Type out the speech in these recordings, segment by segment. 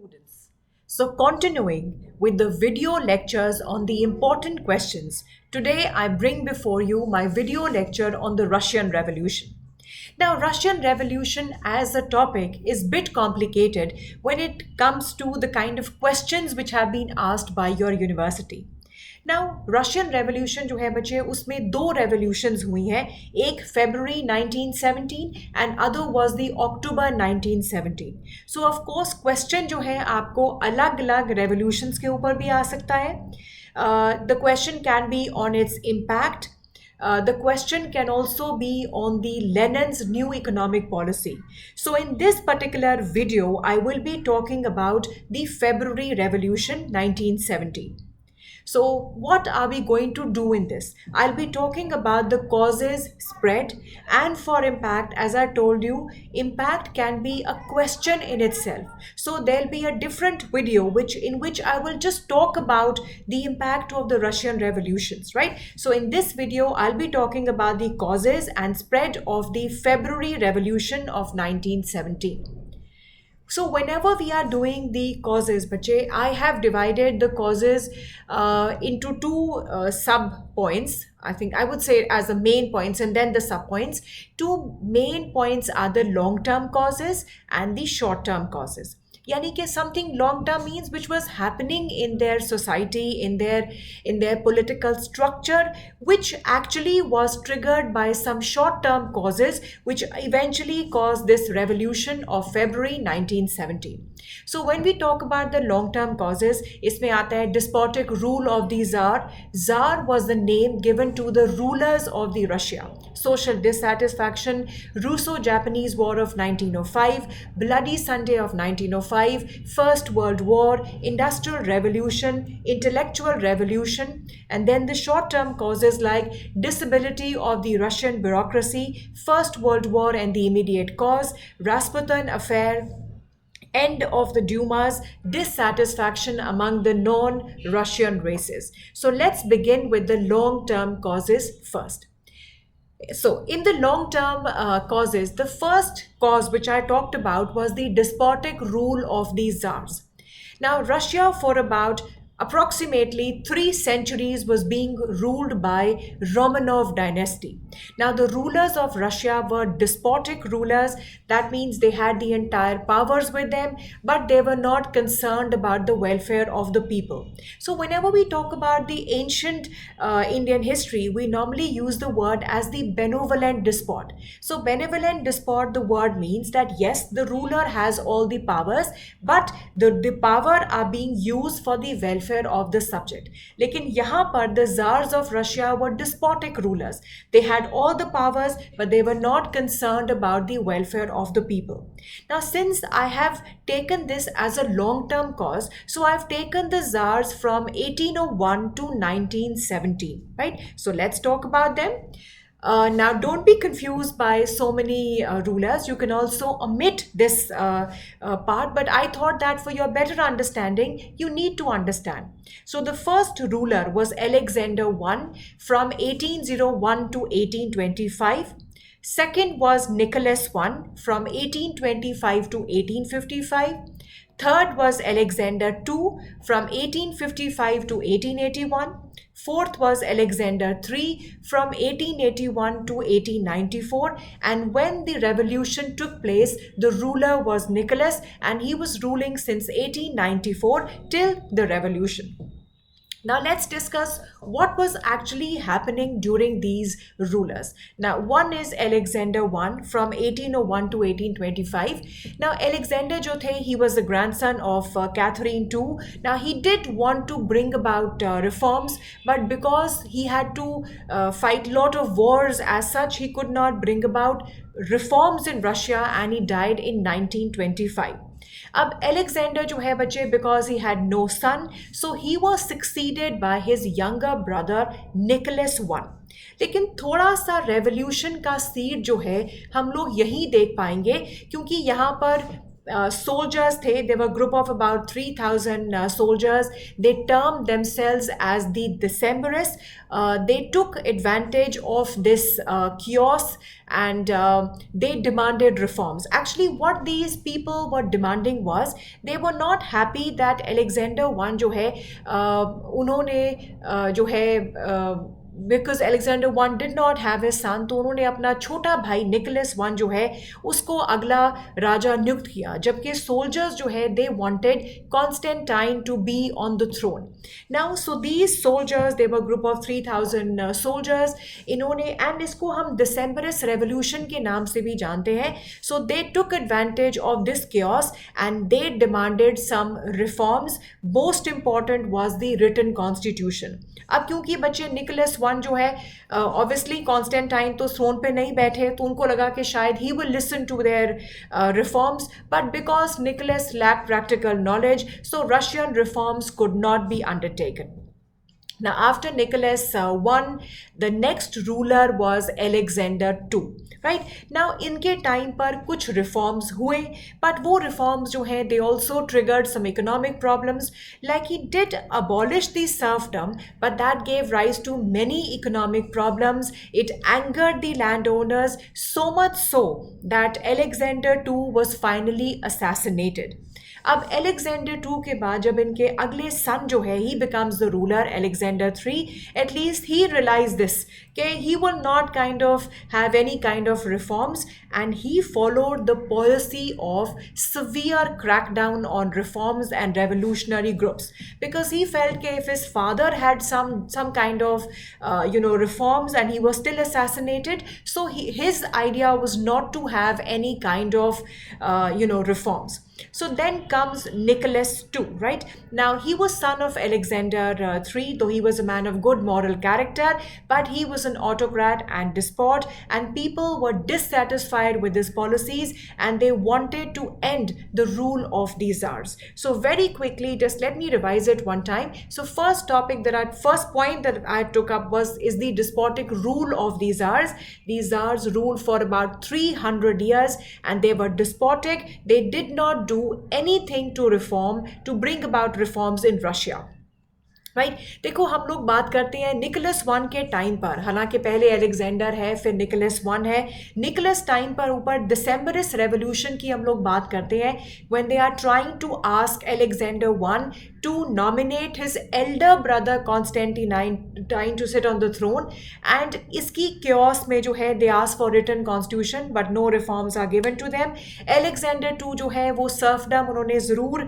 students. So, continuing with the video lectures on the important questions, today I bring before you my video lecture on the Russian Revolution. Now, Russian Revolution as a topic is bit complicated when it comes to the kind of questions which have been asked by your university. Now Russian revolution जो है बच्चे उसमें दो revolutions हुई हैं एक फरवरी 1917 and other was the October 1917 so of course question जो है आपको अलग अलग रेवोल्यूशंस के ऊपर भी आ सकता है the question can be on its impact the question can also be on the Lenin's new economic policy. So in this particular video, I will be talking about the February Revolution 1917. So, what are we going to do in this? I'll be talking about the causes, spread, and for impact. As I told you, impact can be a question in itself. So, there'll be a different video in which I will just talk about the impact of the Russian revolutions, right? So, in this video, I'll be talking about the causes and spread of the February Revolution of 1917. So whenever we are doing the causes, bache, I have divided the causes into two sub points. I think I would say as the main points and then the sub points. Two main points are the long-term causes and the short-term causes. यानी कि something long term means which was happening in their society, in their political structure, which actually was triggered by some short term causes which eventually caused this revolution of February 1917. So when we talk about the long term causes, इसमें आता है despotic rule of the Tsar. Tsar was the name given to the rulers of the Russia. Social dissatisfaction, Russo-Japanese War of 1905, Bloody Sunday of 1905, First World War, Industrial Revolution, Intellectual Revolution, and then the short-term causes like disability of the Russian bureaucracy, First World War and the immediate cause, Rasputin affair, end of the Dumas, dissatisfaction among the non-Russian races. So let's begin with the long-term causes first. So in the long-term causes, the first cause which I talked about was the despotic rule of the Tsars. Now Russia for about approximately 3 centuries was being ruled by Romanov dynasty. Now the rulers of Russia were despotic rulers. That means they had the entire powers with them, but they were not concerned about the welfare of the people. So whenever we talk about the ancient Indian history, we normally use the word as the benevolent despot. So benevolent despot, the word means that yes, the ruler has all the powers, but the power are being used for the welfare of the subject. लेकिन यहाँ पर the Tsars of Russia were despotic rulers. They had all the powers, but they were not concerned about the welfare of the people. Now, since I have taken this as a long-term cause, so I've taken the Tsars from 1801 to 1917, right? So let's talk about them. Now, don't be confused by so many rulers. You can also omit this part, but I thought that for your better understanding, you need to understand. So the first ruler was Alexander I from 1801 to 1825. Second was Nicholas I from 1825 to 1855. Third was Alexander II from 1855 to 1881. Fourth was Alexander III from 1881 to 1894. And when the revolution took place, the ruler was Nicholas, and he was ruling since 1894 till the revolution. Now let's discuss what was actually happening during these rulers. Now one is Alexander I from 1801 to 1825. Now Alexander jo the, he was the grandson of Catherine II. Now he did want to bring about reforms, but because he had to fight a lot of wars as such, he could not bring about reforms in Russia, and he died in 1925. अब Alexander जो है बच्चे, because he had no son, so he was succeeded by his younger brother Nicholas I. लेकिन थोड़ा सा revolution का seed जो है हम लोग यही देख पाएंगे, क्योंकि यहाँ पर soldiers थे. They were a group of about 3,000 soldiers. They termed themselves as the Decemberists. They took advantage of this chaos, and they demanded reforms. Actually, what these people were demanding was, they were not happy that Alexander I जो है उन्होंने जो है because Alexander one did not have a son, तो उन्होंने अपना छोटा भाई निकोलस वन जो है उसको अगला राजा नियुक्त किया, जबकि सोल्जर्स जो है they wanted Constantine to be on the throne. Now so these soldiers, they were group of 3,000 soldiers. इन्होंने, एंड इसको हम दिसंबरस रेवोल्यूशन के नाम से भी जानते हैं. So they took advantage of this chaos and they demanded some reforms. Most important was the written constitution. अब क्योंकि बच्चे निकोलस वन जो है ऑब्वियसली कॉन्स्टेंटाइन तो थ्रोन पे नहीं बैठे, तो उनको लगा कि शायद he will listen to their reforms, but because Nicholas lack practical knowledge, so Russian reforms could not be undertaken. Now, after Nicholas I, the next ruler was Alexander II. Right? Now, इनके time पर कुछ reforms हुए, but वो reforms जो हैं, they also triggered some economic problems. Like, he did abolish the serfdom, but that gave rise to many economic problems. It angered the landowners, so much so that Alexander II was finally assassinated. अब Alexander two के बाद जब इनके अगले son जो है, he becomes the ruler Alexander three, at least he realize this कि he will not kind of have any kind of reforms, and he followed the policy of severe crackdown on reforms and revolutionary groups, because he felt that if his father had some kind of reforms and he was still assassinated, so his idea was not to have any kind of reforms. So then comes Nicholas II, right? Now, he was son of Alexander III, though he was a man of good moral character, but he was an autocrat and despot, and people were dissatisfied with his policies, and they wanted to end the rule of these czars. So very quickly, just let me revise it one time. So first point that I took up is the despotic rule of these czars. These czars ruled for about 300 years, and they were despotic. They did not do anything to bring about reforms in Russia. Right देखो, हम लोग बात करते हैं Nicholas one के time पर, हालांकि पहले अलेक्जेंडर है, फिर निकोलस वन है. निकोलस टाइम पर ऊपर दिसंबरस रेवोल्यूशन की हम लोग बात करते हैं, when they are trying to ask Alexander one to nominate his elder brother Constantine to sit on the throne, and इसकी chaos में जो है they ask for written constitution but no reforms are given to them. Alexander II जो है वो serfdom उन्होंने ज़रूर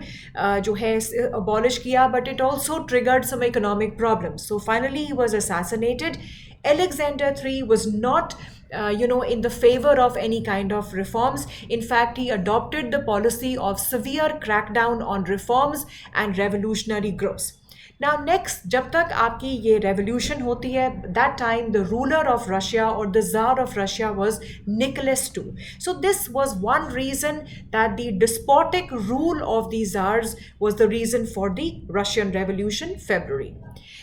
जो है abolish किया, but it also triggered some economic problems. So finally he was assassinated. Alexander III was not in the favor of any kind of reforms. In fact, he adopted the policy of severe crackdown on reforms and revolutionary groups. Now next, जब तक आपकी ये revolution होती है, that time the ruler of Russia or the Tsar of Russia was Nicholas II. So this was one reason that the despotic rule of the Tsars was the reason for the Russian Revolution, February.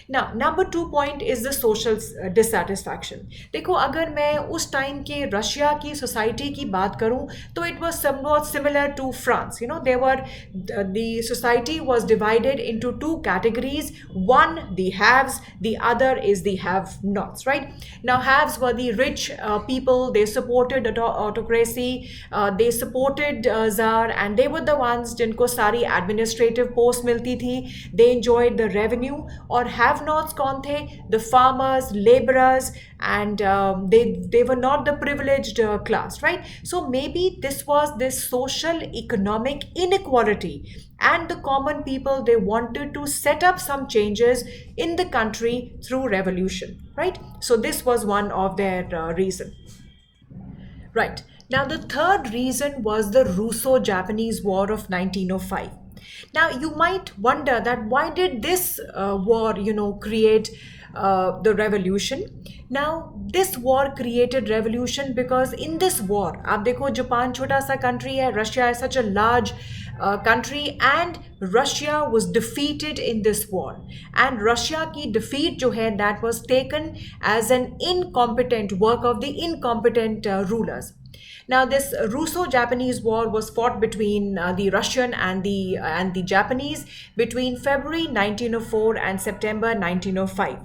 Now, number 2 point is the social dissatisfaction. देखो, अगर मैं उस time के Russia की society की बात करूं, तो it was somewhat similar to France. The society was divided into 2 categories. One, the haves, the other is the have-nots, right? Now, haves were the rich people. They supported autocracy, they supported Tsar, and they were the ones जिनको सारी administrative post मिलती थी. They enjoyed the revenue. और have-nots कौन थे? The farmers, laborers, and they were not the privileged class, right? So maybe this was this social economic inequality, and the common people, they wanted to set up some changes in the country through revolution, right? So this was one of their reason. Right. Now the third reason was the Russo-Japanese War of 1905. Now you might wonder that why did this war, create the revolution? Now this war created revolution because in this war, आप देखो Japan छोटा सा country है, Russia is such a large country, and Russia was defeated in this war. And Russia की defeat जो है, that was taken as an incompetent work of the incompetent rulers. Now, this Russo-Japanese War was fought between the Russian and the Japanese between February 1904 and September 1905.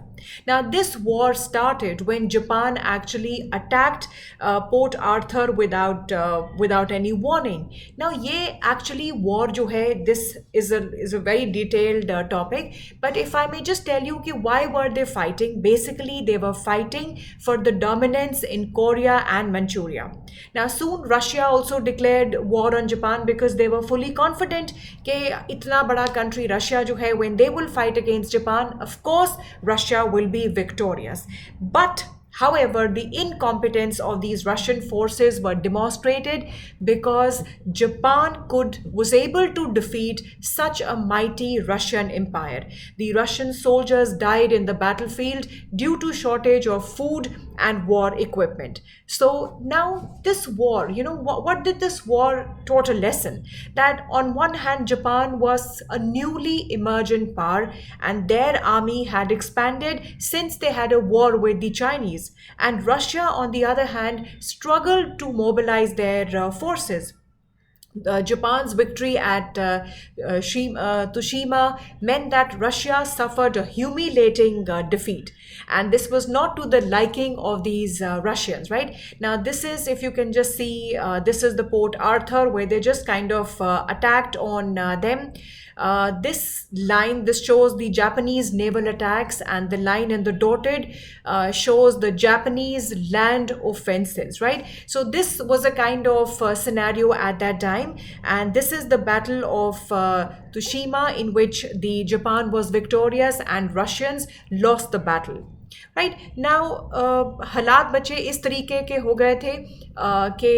Now, this war started when Japan actually attacked Port Arthur without any warning. Now, ये actually war जो है, this is a very detailed topic. But if I may just tell you कि why were they fighting? Basically, they were fighting for the dominance in Korea and Manchuria. Now, soon Russia also declared war on Japan because they were fully confident कि इतना बड़ा country Russia जो है, when they will fight against Japan, of course Russia will be victorious. But however, the incompetence of these Russian forces were demonstrated because Japan was able to defeat such a mighty Russian empire. The Russian soldiers died in the battlefield due to shortage of food and war equipment. So now this war, what did this war taught a lesson? That on one hand, Japan was a newly emergent power and their army had expanded since they had a war with the Chinese. And Russia, on the other hand, struggled to mobilize their forces. Japan's victory at Tsushima meant that Russia suffered a humiliating defeat. And this was not to the liking of these Russians, right? Now, this is, if you can just see, this is the Port Arthur where they just kind of attacked on them. This shows the Japanese naval attacks, and the line in the dotted shows the Japanese land offensives, right? So this was a kind of scenario at that time, and this is the Battle of Tsushima, in which the Japan was victorious and Russians lost the battle. Right now हालात बच्चे इस तरीके के हो गए थे कि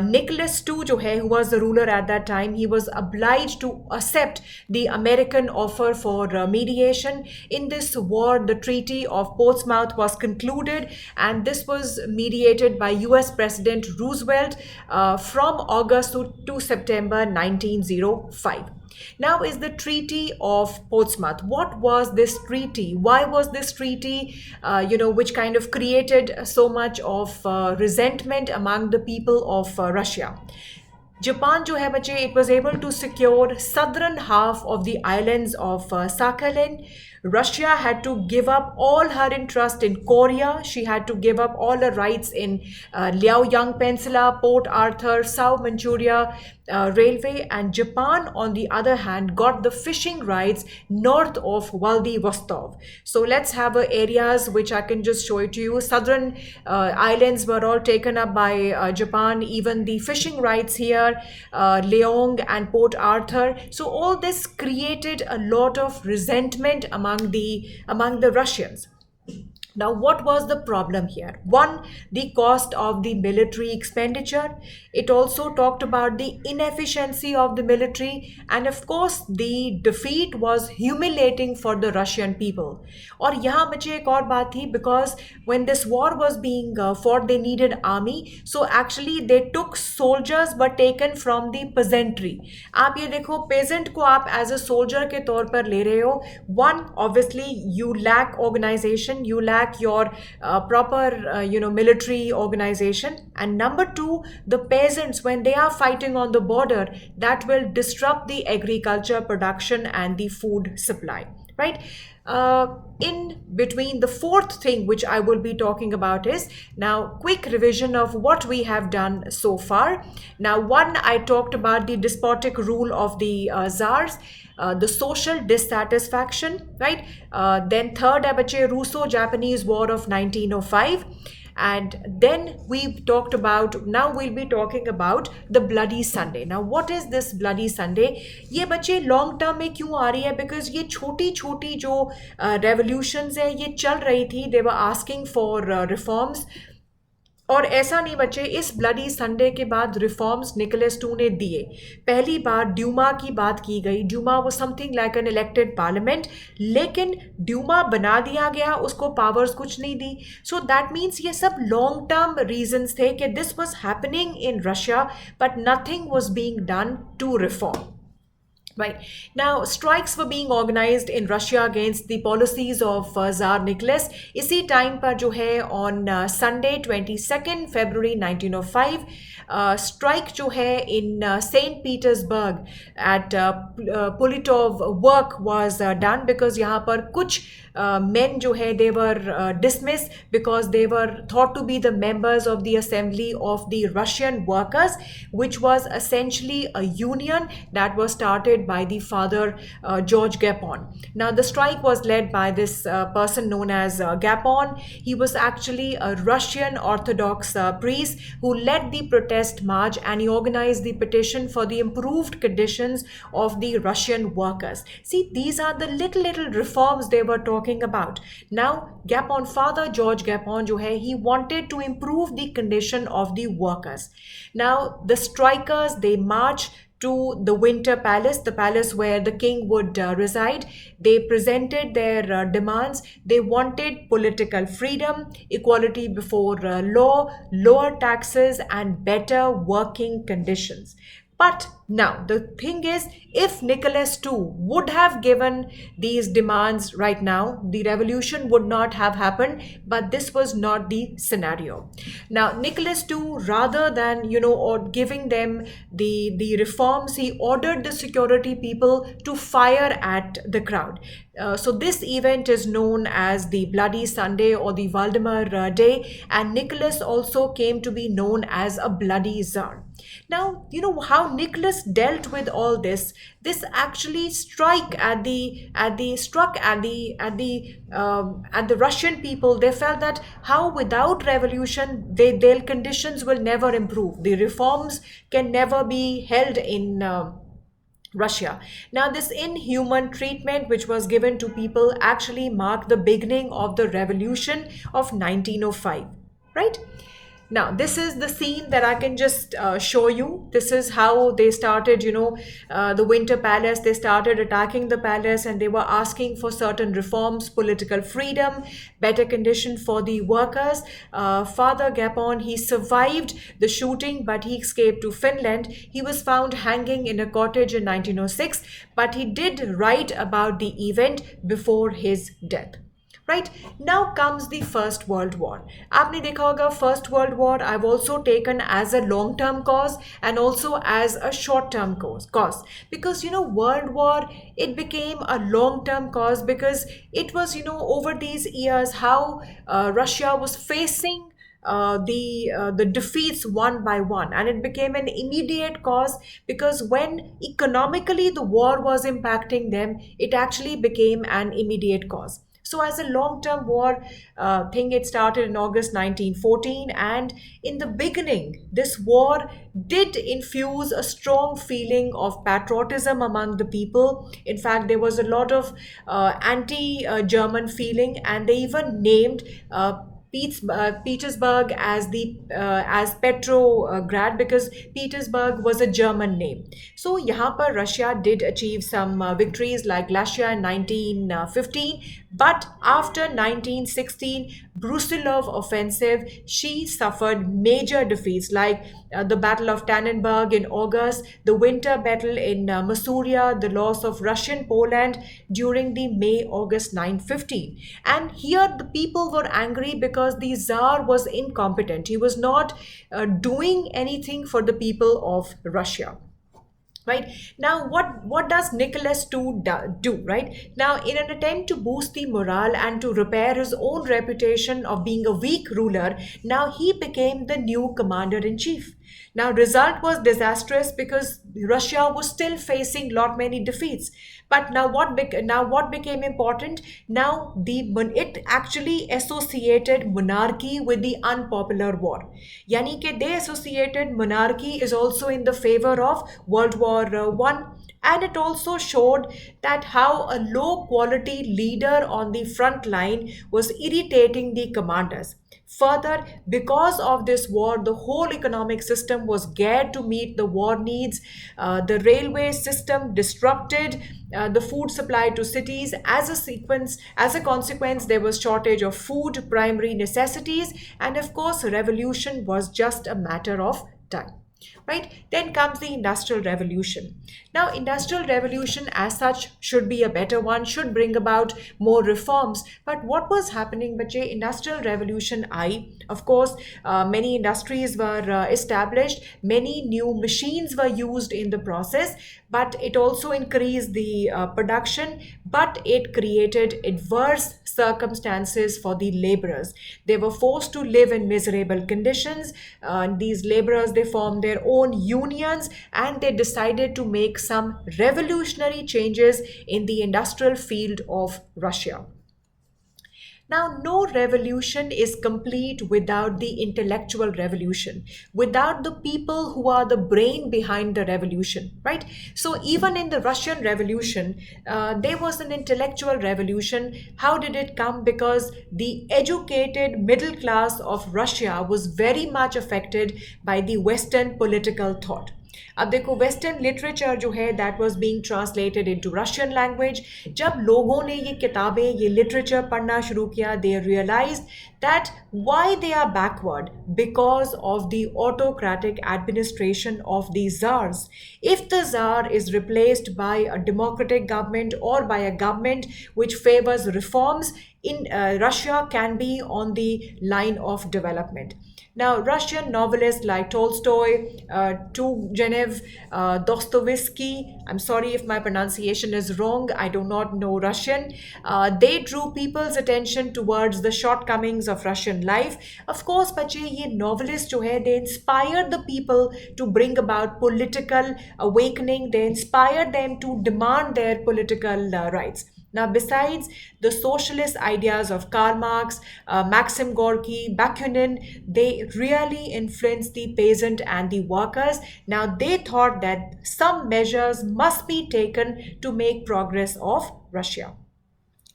Nicholas to जो है, who was the ruler at that time, he was obliged to accept the American offer for mediation. In this war, the Treaty of Portsmouth was concluded, and this was mediated by US President Roosevelt from August to September 1905. Now is the Treaty of Portsmouth. What was this treaty? Why was this treaty, which kind of created so much of resentment among the people of Russia? Japan जो है बच्चे, it was able to secure southern half of the islands of Sakhalin. Russia had to give up all her interest in Korea. She had to give up all her rights in Liaoyang Peninsula, Port Arthur, South Manchuria Railway, and Japan, on the other hand, got the fishing rights north of Vladivostok. So let's have areas which I can just show it to you. Southern islands were all taken up by Japan, even the fishing rights here, Leong and Port Arthur. So all this created a lot of resentment among the Russians. Now, what was the problem here? One, the cost of the military expenditure. It also talked about the inefficiency of the military, and of course, the defeat was humiliating for the Russian people. और यहाँ बच्चे एक और बात थी, because when this war was being fought, they needed army. So actually, they took soldiers but taken from the peasantry. आप ये देखो, peasant को आप as a soldier के तौर पर ले रहे हो. One, obviously, you lack organization, you lack your proper military organization, and number two, the peasants, when they are fighting on the border, that will disrupt the agriculture production and the food supply, right? In between, the fourth thing which I will be talking about is now quick revision of what we have done so far. Now, one, I talked about the despotic rule of the czars, the social dissatisfaction, right? Then third, Russo-Japanese War of 1905. And then we talked about, now we'll be talking about the Bloody Sunday. Now, what is this Bloody Sunday? ये बच्चे long term में क्यों आ रही है? Because ये छोटी छोटी जो revolutions है, ये चल रही थी. They were asking for reforms. और ऐसा नहीं बच्चे, इस ब्लडी संडे के बाद रिफॉर्म्स निकोलस टू ने दिए. पहली बार ड्यूमा की बात की गई. ड्यूमा वो something like an elected parliament, लेकिन ड्यूमा बना दिया गया, उसको पावर्स कुछ नहीं दी. सो दैट मीन्स ये सब लॉन्ग टर्म रीजंस थे कि this was happening in Russia, but nothing was being done to reform. Right. Now, strikes were being organized in Russia against the policies of Tsar Nicholas. इसी time पर जो है on Sunday 22nd February 1905 strike जो है in Saint Petersburg at Politov work was done because यहाँ पर कुछ men जो है they were dismissed because they were thought to be the members of the assembly of the Russian workers, which was essentially a union that was started by the father George Gapon. Now the strike was led by this person known as Gapon. He was actually a Russian Orthodox priest who led the protest march, and he organized the petition for the improved conditions of the Russian workers. See, these are the little reforms they were talking about. Now Gapon, father George Gapon जो है, he wanted to improve the condition of the workers. Now the strikers, they marched to the Winter Palace, the palace where the king would reside. They presented their demands. They wanted political freedom, equality before law, lower taxes, and better working conditions. But now the thing is, if Nicholas II would have given these demands right now, the revolution would not have happened. But this was not the scenario. Now Nicholas II, rather than or giving them the reforms, he ordered the security people to fire at the crowd. So this event is known as the Bloody Sunday or the Valdemar Day, and Nicholas also came to be known as a bloody Tsar. Now, you know how Nicholas dealt with all this. This actually struck at the Russian people. They felt that how without revolution, their conditions will never improve. The reforms can never be held in Russia. Now, this inhuman treatment which was given to people actually marked the beginning of the revolution of 1905, right? Now, this is the scene that I can just show you. This is how they started, the Winter Palace. They started attacking the palace and they were asking for certain reforms, political freedom, better condition for the workers. Father Gapon, he survived the shooting, but he escaped to Finland. He was found hanging in a cottage in 1906, but he did write about the event before his death. Right, now comes the First World War. आपने देखा होगा First World War I've also taken as a long-term cause and also as a short-term cause because World War, it became a long-term cause because it was over these years how Russia was facing the defeats one by one, and it became an immediate cause because when economically the war was impacting them, it actually became an immediate cause. So as a long-term war thing, it started in August 1914, and in the beginning, this war did infuse a strong feeling of patriotism among the people. In fact, there was a lot of anti-German feeling, and they even named Petersburg as Petrograd because Petersburg was a German name. So यहाँ पर Russia did achieve some victories like Glacia in 1915, but after 1916 Brusilov offensive, she suffered major defeats like the Battle of Tannenberg in August, the Winter Battle in Masuria, the loss of Russian Poland during the May-August 1915. And here the people were angry because the Tsar was incompetent. He was not doing anything for the people of Russia. Right now, what does Nicholas II do? Right now, in an attempt to boost the morale and to repair his own reputation of being a weak ruler, now he became the new commander-in-chief. Now, result was disastrous because Russia was still facing many defeats. But now what became important? Now it actually associated monarchy with the unpopular war. Yani ke they associated monarchy is also in the favor of World War I. And it also showed that how a low quality leader on the front line was irritating the commanders. Further, because of this war, the whole economic system was geared to meet the war needs. The railway system disrupted the food supply to cities. As a consequence, there was shortage of food, primary necessities, and of course, revolution was just a matter of time. right? Then comes the Industrial Revolution. Now, Industrial Revolution as such should be a better one, should bring about more reforms. But what was happening, Bache? Industrial Revolution I, of course, many industries were established, many new machines were used in the process, but it also increased the production, but it created adverse circumstances for the laborers. They were forced to live in miserable conditions. These laborers, they formed their own unions, and they decided to make some revolutionary changes in the industrial field of Russia. Now, no revolution is complete without the intellectual revolution, without the people who are the brain behind the revolution, right? So, even in the Russian Revolution, there was an intellectual revolution. How did it come? Because the educated middle class of Russia was very much affected by the Western political thought. अब देखो western literature जो है that was being translated into Russian language. जब लोगों ने ये किताबें, ये लिटरेचर पढ़ना शुरू किया, दे realised that why they are backward, because of the autocratic administration of the czars. If the czar is replaced by a democratic government or by a government which favors reforms, in Russia can be on the line of development. Now, Russian novelists like Tolstoy, Turgenev, Dostoevsky, I'm sorry if my pronunciation is wrong, I do not know Russian, they drew people's attention towards the shortcomings of Russian life. Of course, बच्चे ये novelists जो है, they inspired the people to bring about political awakening, they inspired them to demand their political rights. Now, besides the socialist ideas of Karl Marx, Maxim Gorky, Bakunin, they really influenced the peasant and the workers. Now, they thought that some measures must be taken to make progress of Russia.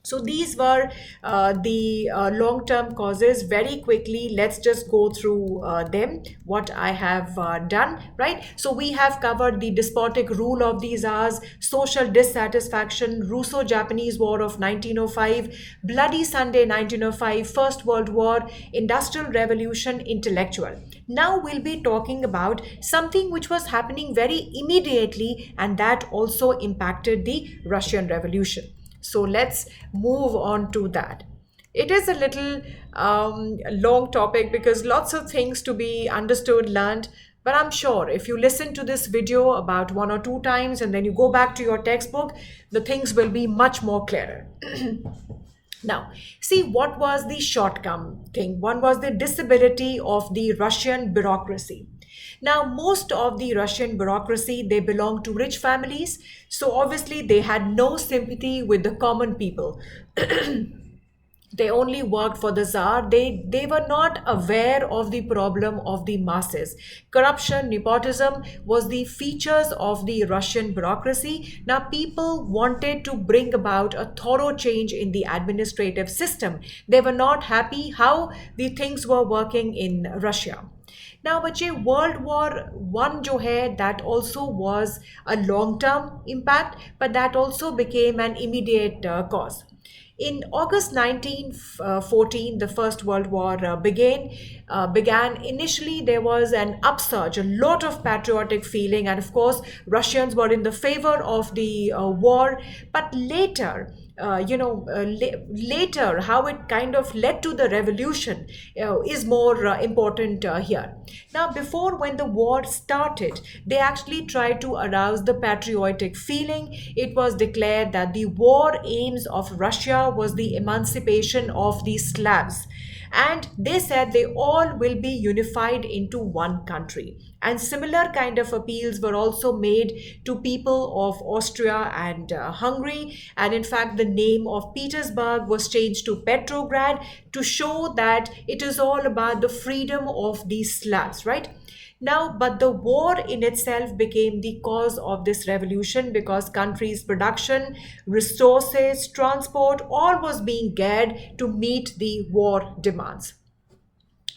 So these were the long-term causes. Very quickly, let's just go through them, what I have done, right? So we have covered the despotic rule of the Tsars, social dissatisfaction, Russo-Japanese War of 1905, Bloody Sunday 1905, First World War, Industrial Revolution, intellectual. Now we'll be talking about something which was happening very immediately, and that also impacted the Russian Revolution. So let's move on to that. It is a little long topic because lots of things to be understood, learned. But I'm sure if you listen to this video about 1 or 2 times and then you go back to your textbook, the things will be much more clearer. Now, see what was the shortcoming thing. One was the disability of the Russian bureaucracy. Now, most of the Russian bureaucracy, they belong to rich families. So obviously they had no sympathy with the common people. They only worked for the Tsar. They were not aware of the problem of the masses. Corruption, nepotism was the features of the Russian bureaucracy. Now, people wanted to bring about a thorough change in the administrative system. They were not happy how the things were working in Russia. Now, बच्चे World War I जो है, that also was a long-term impact, but that also became an immediate cause. In August 1914, the First World War began. Initially, there was an upsurge, a lot of patriotic feeling, and of course, Russians were in the favor of the war. But later, later, how it kind of led to the revolution is more important here. Now, before, when the war started, they actually tried to arouse the patriotic feeling. It was declared that the war aims of Russia was the emancipation of the Slavs. And they said they all will be unified into one country. And similar kind of appeals were also made to people of Austria and Hungary. And in fact, the name of Petersburg was changed to Petrograd to show that it is all about the freedom of these Slavs, right? Now, but the war in itself became the cause of this revolution because countries' production, resources, transport, all was being geared to meet the war demands.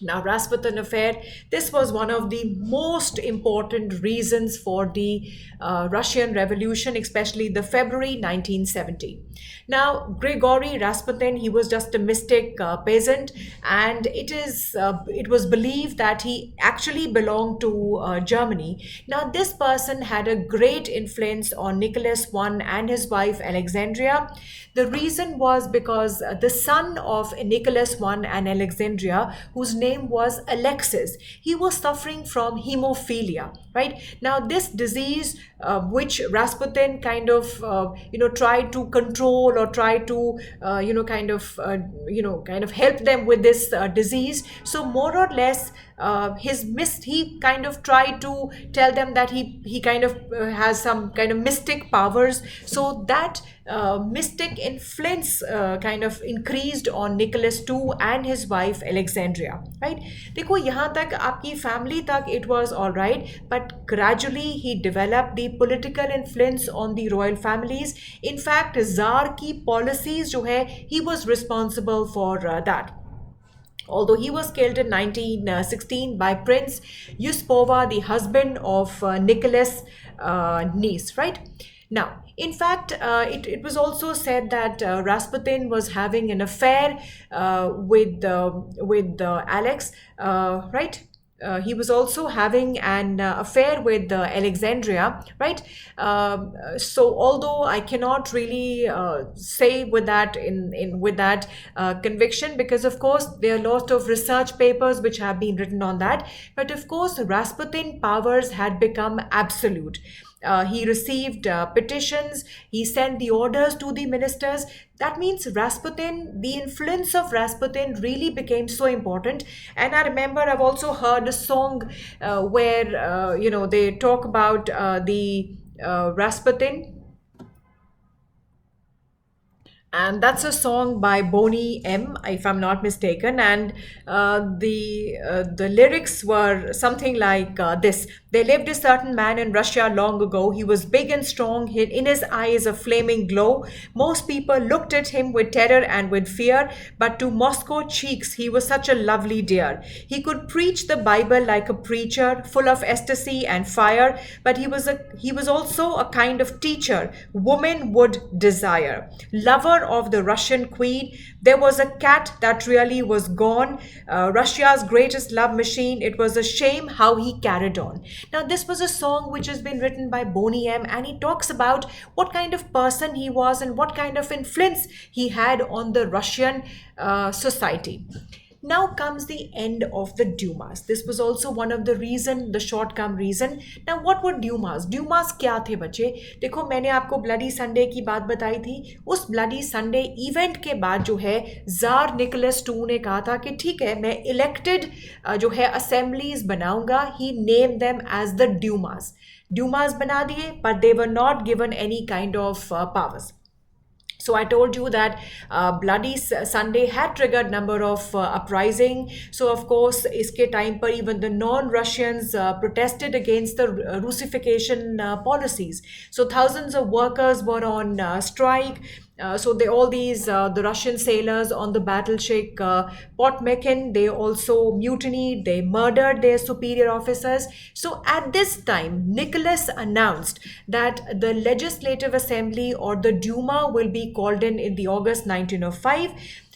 Now, Rasputin affair, this was one of the most important reasons for the Russian Revolution, especially the February 1970. Now, Grigory Rasputin, he was just a mystic peasant, and it was believed that he actually belonged to Germany. Now, this person had a great influence on Nicholas I and his wife Alexandria. The reason was because the son of Nicholas I and Alexandria, whose name was Alexis, he was suffering from hemophilia. Right now, this disease, which Rasputin kind of tried to control or tried to kind of help them with this disease. So more or less, he kind of tried to tell them that he kind of has some kind of mystic powers, so that mystic influence kind of increased on Nicholas II and his wife Alexandria. Right, देखो यहाँ तक आपकी family तक it was all right, but gradually he developed the political influence on the royal families. In fact, Tsar की policies जो है, he was responsible for that. Although he was killed in 1916 by Prince Yuspova, the husband of Nicholas' niece, right? Now, in fact, it was also said that Rasputin was having an affair with Alex, right? He was also having an affair with Alexandria, right? So although I cannot really say with that in with that conviction, because of course there are lots of research papers which have been written on that, but of course Rasputin powers had become absolute. He received petitions, he sent the orders to the ministers. That means Rasputin, the influence of Rasputin really became so important. And I remember I've also heard a song where, they talk about the Rasputin. And that's a song by Boney M, if I'm not mistaken. And the lyrics were something like this: There lived a certain man in Russia long ago. He was big and strong. In his eyes a flaming glow. Most people looked at him with terror and with fear, but to Moscow cheeks he was such a lovely dear. He could preach the Bible like a preacher, full of ecstasy and fire, but he was also a kind of teacher women would desire. Lover of the Russian queen. There was a cat that really was gone. Russia's greatest love machine. It was a shame how he carried on. Now, this was a song which has been written by Boney M, and he talks about what kind of person he was and what kind of influence he had on the Russian society. Now comes the end of the Dumas. This was also one of the short-term reason. Now what were Dumas? Dumas क्या थे बच्चे? देखो, मैंने आपको bloody Sunday की बात बताई थी. उस ब्लडी संडे इवेंट के बाद जो है, जार निकोलस II ने कहा था कि ठीक है, मैं इलेक्टेड जो है असेंबलीज बनाऊंगा. He named them as the Dumas. Dumas बना दिए, but they were not given any kind of powers. So I told you that Bloody Sunday had triggered number of uprising. So of course, iske time par even the non-Russians protested against the Russification policies. So thousands of workers were on strike. So the Russian sailors on the battleship Potemkin, they also mutinied, they murdered their superior officers. So at this time, Nicholas announced that the Legislative Assembly or the Duma will be called in the August 1905.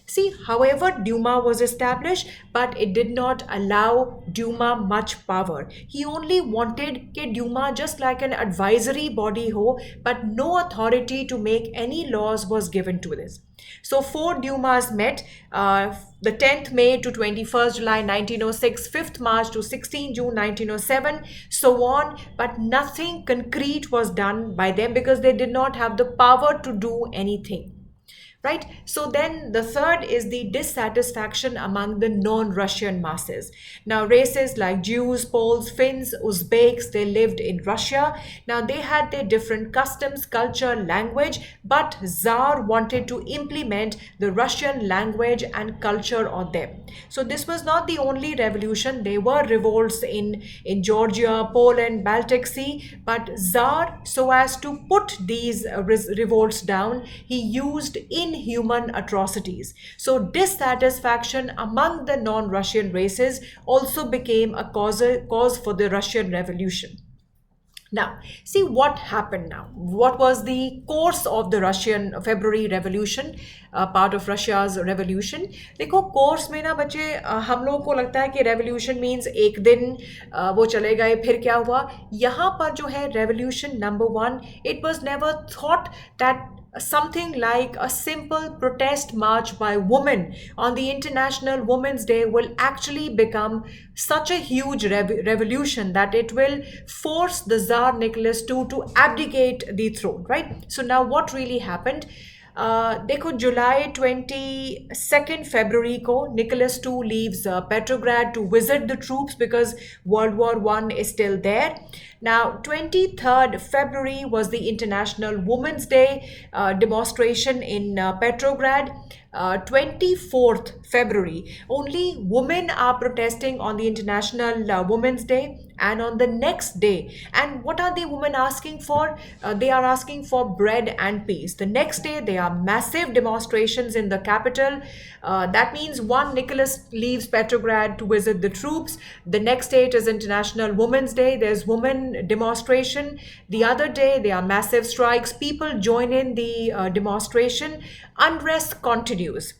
See, however, Duma was established, but it did not allow Duma much power. He only wanted ke Duma just like an advisory body ho, but no authority to make any laws was given to this. So 4 Dumas met, the 10th May to 21st July 1906, 5th March to 16 June 1907, so on, but nothing concrete was done by them because they did not have the power to do anything. Right? So then the third is the dissatisfaction among the non-Russian masses. Now races like Jews, Poles, Finns, Uzbeks, they lived in Russia. Now they had their different customs, culture, language, but Tsar wanted to implement the Russian language and culture on them. So this was not the only revolution. There were revolts in Georgia, Poland, Baltic Sea, but Tsar, so as to put these revolts down, he used in inhuman atrocities. So dissatisfaction among the non-Russian races also became a cause for the Russian Revolution. Now, see what happened now. What was the course of the Russian February Revolution, part of Russia's revolution? देखो course में ना बच्चे हम लोगों को लगता है कि रेवोल्यूशन मीन्स एक दिन वो चले गए फिर क्या हुआ. यहाँ पर जो है revolution number one, it was never thought that something like a simple protest march by women on the International Women's Day will actually become such a huge revolution that it will force the Tsar Nicholas II to abdicate the throne, right? So now what really happened? देखो जुलाई 22nd February को Nicholas II leaves Petrograd to visit the troops because World War I is still there. Now 23rd February was the International Women's Day demonstration in Petrograd. 24th February, only women are protesting on the International Women's Day, and on the next day. And what are the women asking for? They are asking for bread and peace. The next day, there are massive demonstrations in the capital. That means one, Nicholas leaves Petrograd to visit the troops. The next day, it is International Women's Day. There's women demonstration. The other day, there are massive strikes. People join in the demonstration. Unrest continues.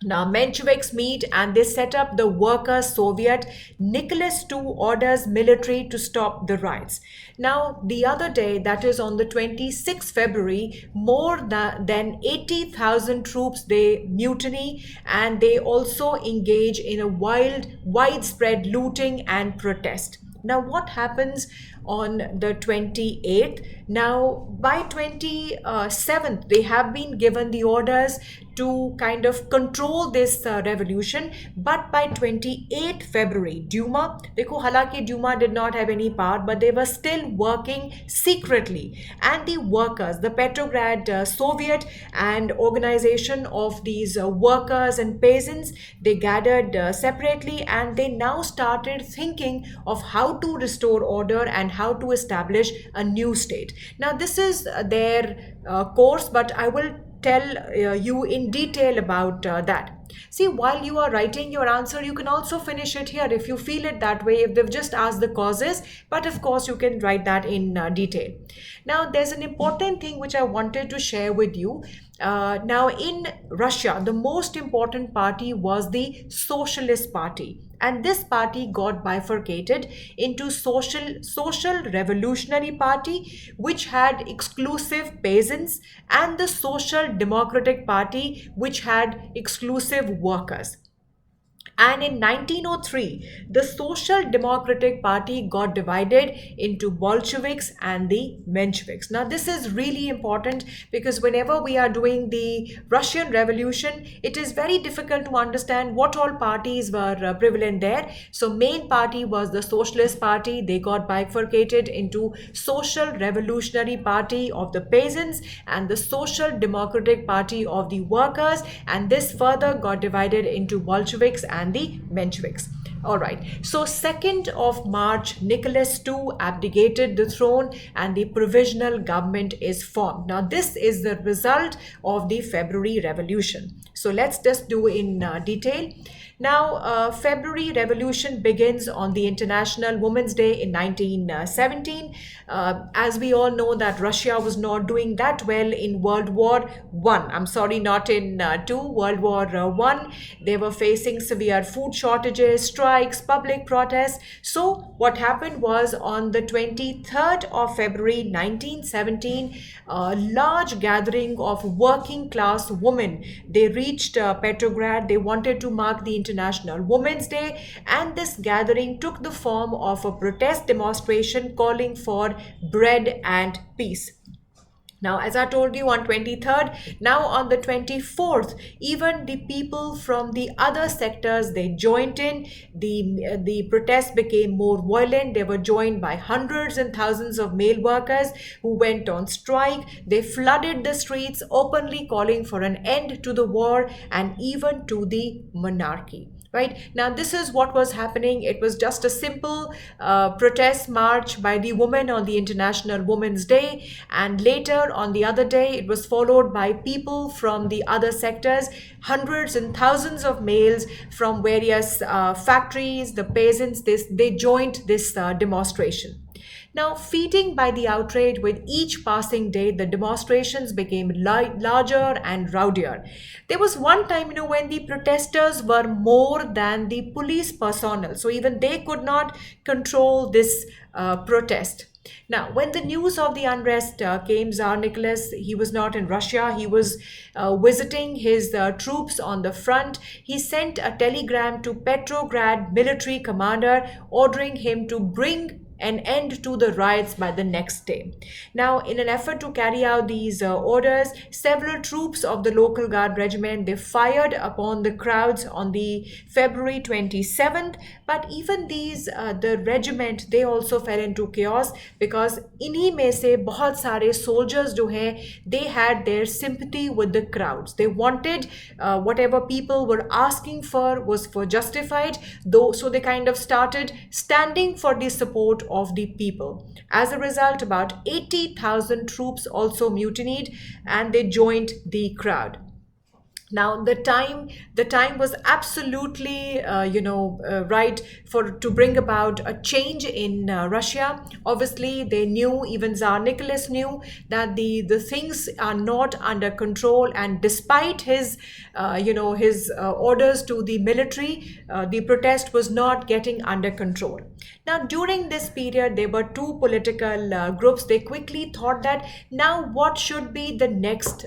Now, Mensheviks meet and they set up the Workers' Soviet. Nicholas II orders military to stop the riots. Now, the other day, that is on the 26th February, more than 80,000 troops, they mutiny and they also engage in a widespread looting and protest. Now, what happens on the 28th? Now, by 27th, they have been given the orders to kind of control this revolution. But by 28th February, Duma, देखो हालांकि Duma did not have any power, but they were still working secretly. And the workers, the Petrograd Soviet and organization of these workers and peasants, they gathered separately and they now started thinking of how to restore order and how to establish a new state. Now, this is their course, but I will tell you in detail about that. See, while you are writing your answer, you can also finish it here if you feel it that way, if they've just asked the causes, but of course you can write that in detail. Now, there's an important thing which I wanted to share with you. Now, in Russia, the most important party was the Socialist Party. And this party got bifurcated into social revolutionary party, which had exclusive peasants, and the Social Democratic Party, which had exclusive workers. And in 1903, the Social Democratic Party got divided into Bolsheviks and the Mensheviks. Now, this is really important because whenever we are doing the Russian Revolution, it is very difficult to understand what all parties were prevalent there. So, main party was the Socialist Party. They got bifurcated into Social Revolutionary Party of the peasants and the Social Democratic Party of the workers. And this further got divided into Bolsheviks and the Mensheviks. All right. So 2nd of March, Nicholas II abdicated the throne and the provisional government is formed. Now, this is the result of the February Revolution. So let's just do in detail. Now, February Revolution begins on the International Women's Day in 1917. As we all know that Russia was not doing that well in World War I. I'm sorry, not in World War I. They were facing severe food shortages, strikes, public protests. So what happened was on the 23rd of February 1917, a large gathering of working class women, they reached Petrograd. They wanted to mark the International Women's Day, and this gathering took the form of a protest demonstration calling for bread and peace. Now, as I told you on 23rd, now on the 24th, even the people from the other sectors, they joined in. The protests became more violent. They were joined by hundreds and thousands of male workers who went on strike. They flooded the streets, openly calling for an end to the war and even to the monarchy. Right now, this is what was happening. It was just a simple protest march by the women on the International Women's Day, and later on the other day it was followed by people from the other sectors, hundreds and thousands of males from various factories, the peasants. They joined this demonstration. Now, feeding by the outrage with each passing day, the demonstrations became larger and rowdier. There was one time, when the protesters were more than the police personnel, so even they could not control this protest. Now, when the news of the unrest came, Tsar Nicholas, he was not in Russia. He was visiting his troops on the front. He sent a telegram to Petrograd military commander ordering him to bring an end to the riots by the next day. Now, in an effort to carry out these orders, several troops of the local guard regiment, they fired upon the crowds on the February 27th. But even these, the regiment, they also fell into chaos, because इन्हीं में से बहुत सारे soldiers जो हैं, they had their sympathy with the crowds. They wanted whatever people were asking for was for justified, though, so they kind of started standing for the support of the people. As a result, about 80,000 troops also mutinied and they joined the crowd. Now, the time was absolutely right to bring about a change in Russia. Obviously, they knew, even Tsar Nicholas knew, that the things are not under control, and despite his his orders to the military, the protest was not getting under control. Now, during this period, there were two political groups. They quickly thought that now what should be the next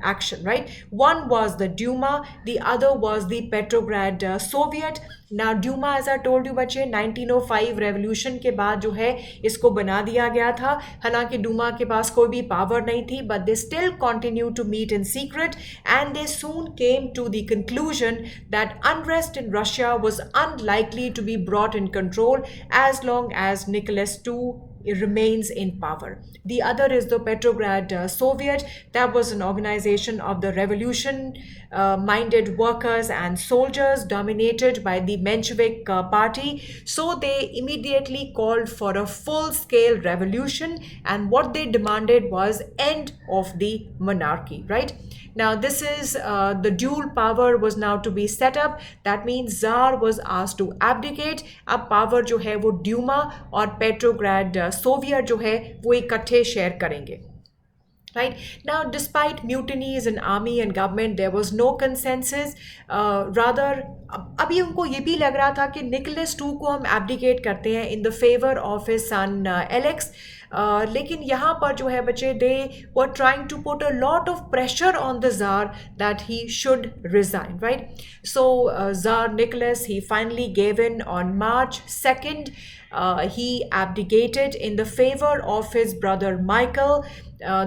action, right? One was the Duma, the other was the Petrograd Soviet. Now, Duma, as I told you बच्चे, 1905 revolution के बाद जो है इसको बना दिया गया था. हालांकि डूमा के पास कोई भी पावर नहीं थी, but they still continued to meet in secret, and they soon came to the conclusion that unrest in Russia was unlikely to be brought in control as long as Nicholas II remains in power. The other is the Petrograd Soviet. That was an organization of the revolution-minded workers and soldiers dominated by the Menshevik party. So they immediately called for a full-scale revolution, and what they demanded was end of the monarchy, right? Now, this is the dual power was now to be set up. That means Tsar was asked to abdicate. अब power जो है वो Duma और Petrograd Soviet जो है वो इकट्ठे share करेंगे. Right now, despite mutinies in army and government, there was no consensus. Rather, अभी उनको ये भी लग रहा था कि Nicholas II को हम abdicate करते हैं in the favor of his son Alex. लेकिन यहाँ पर जो है बच्चे, they were trying to put a lot of pressure on the Tsar that he should resign, right? So Tsar Nicholas, he finally gave in on March 2nd. He abdicated in the favor of his brother Michael.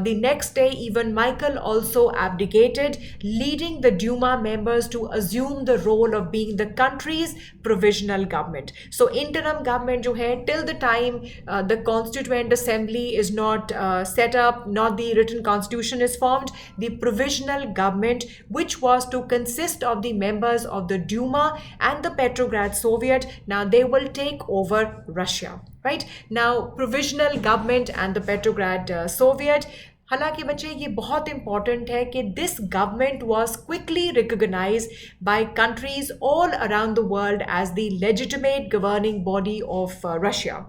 The next day, even Michael also abdicated, leading the Duma members to assume the role of being the country's provisional government. So interim government जो है, till the time the Constituent Assembly is not set up, not the written constitution is formed, the provisional government, which was to consist of the members of the Duma and the Petrograd Soviet, now they will take over Russia. Right now, provisional government and the Petrograd Soviet. हालांकि बच्चे ये बहुत important है कि this government was quickly recognized by countries all around the world as the legitimate governing body of Russia.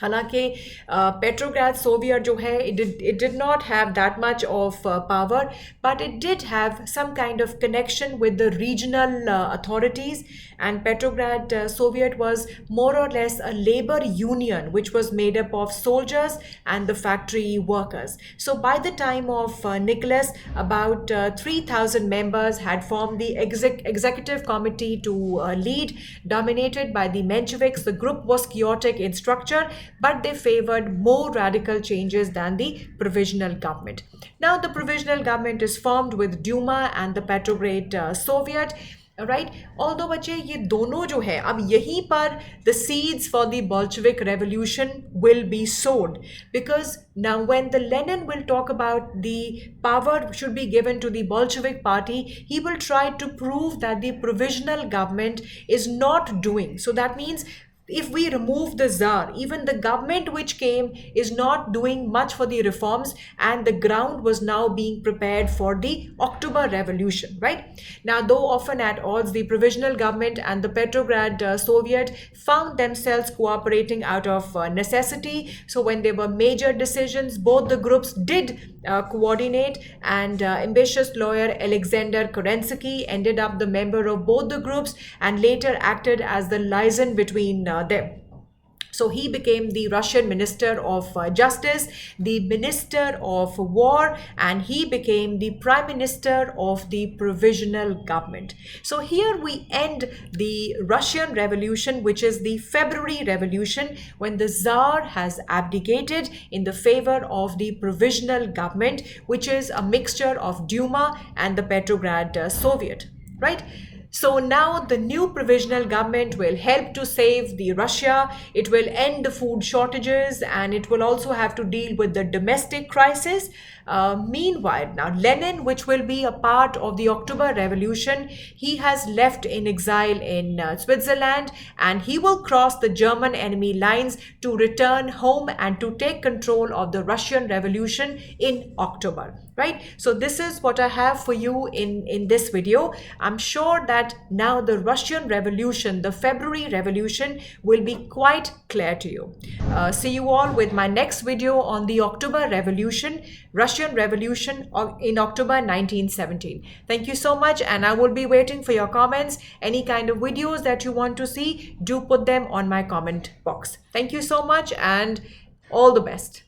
हालांकि Petrograd Soviet जो है, it did not have that much of power, but it did have some kind of connection with the regional authorities, and Petrograd Soviet was more or less a labor union which was made up of soldiers and the factory workers. So by the time of Nicholas, about 3,000 members had formed the executive committee to lead, dominated by the Mensheviks. The group was chaotic in structure, but they favored more radical changes than the provisional government. Now, the provisional government is formed with Duma and the Petrograd Soviet. Right all दो बच्चे ये दोनों जो है अब यहीं पर the seeds for the Bolshevik revolution will be sowed because now when the Lenin will talk about the power should be given to the Bolshevik party he will try to prove that the provisional government is not doing. So that means if we remove the Tsar, even the government which came is not doing much for the reforms, and the ground was now being prepared for the October Revolution, right? Now, though often at odds, the provisional government and the Petrograd Soviet found themselves cooperating out of necessity. So when there were major decisions, both the groups did coordinate, and ambitious lawyer Alexander Kerensky ended up the member of both the groups and later acted as the liaison between them. So he became the Russian Minister of Justice, the Minister of War, and he became the Prime Minister of the Provisional Government. So here we end the Russian Revolution, which is the February Revolution, when the Tsar has abdicated in the favor of the Provisional Government, which is a mixture of Duma and the Petrograd Soviet, right? So now the new provisional government will help to save the Russia. It will end the food shortages, and it will also have to deal with the domestic crisis. Meanwhile, now Lenin, which will be a part of the October Revolution, he has left in exile in Switzerland, and he will cross the German enemy lines to return home and to take control of the Russian Revolution in October. Right? So this is what I have for you in this video. I'm sure that now the Russian Revolution, the February Revolution, will be quite clear to you. See you all with my next video on the October Revolution, Russian Revolution in October 1917. Thank you so much, and I will be waiting for your comments. Any kind of videos that you want to see, do put them on my comment box. Thank you so much, and all the best.